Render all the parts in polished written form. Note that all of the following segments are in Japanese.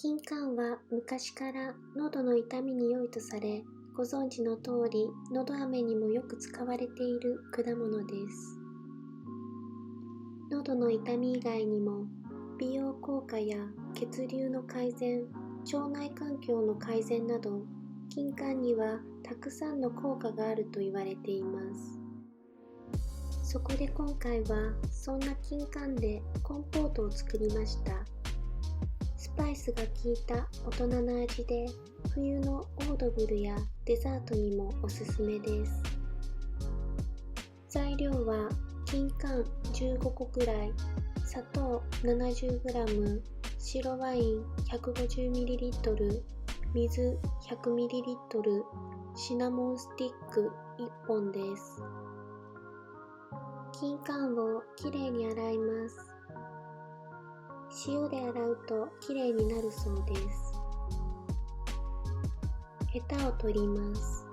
金柑は昔から喉の痛みに良いとされ、ご存知の通り、のど飴にもよく使われている果物です。喉の痛み以外にも、美容効果や血流の改善、腸内環境の改善など、金柑にはたくさんの効果があると言われています。そこで今回はそんな金柑でコンポートを作りました。スパイスが効いた大人の味で、冬のオードブルやデザートにもおすすめです。材料は金柑15個くらい、砂糖 70g、白ワイン 150ml、水 100ml、シナモンスティック1本です。金柑をきれいに洗います。塩で洗うときれいになるそうです。ヘタを取ります。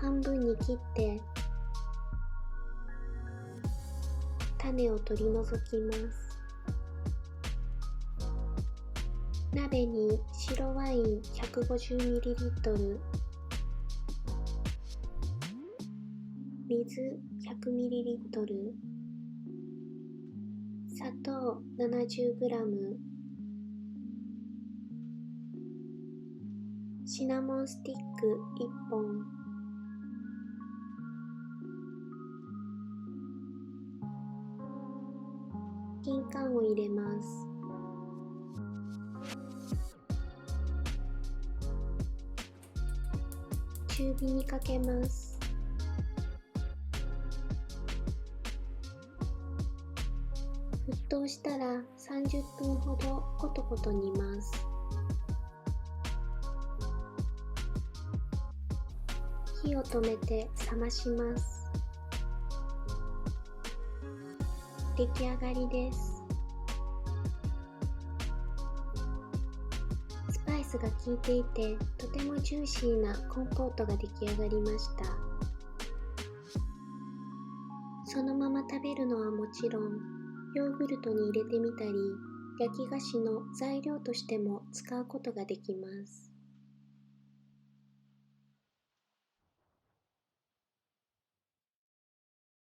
半分に切って種を取り除きます。鍋に白ワイン 150ml、水 100ml、砂糖 70g、シナモンスティック1本、金柑を入れます。中火にかけます。沸騰したら30分ほどコトコト煮ます。火を止めて冷まします。出来上がりです。スパイスが効いていて、とてもジューシーなコンポートが出来上がりました。そのまま食べるのはもちろん、ヨーグルトに入れてみたり、焼き菓子の材料としても使うことができます。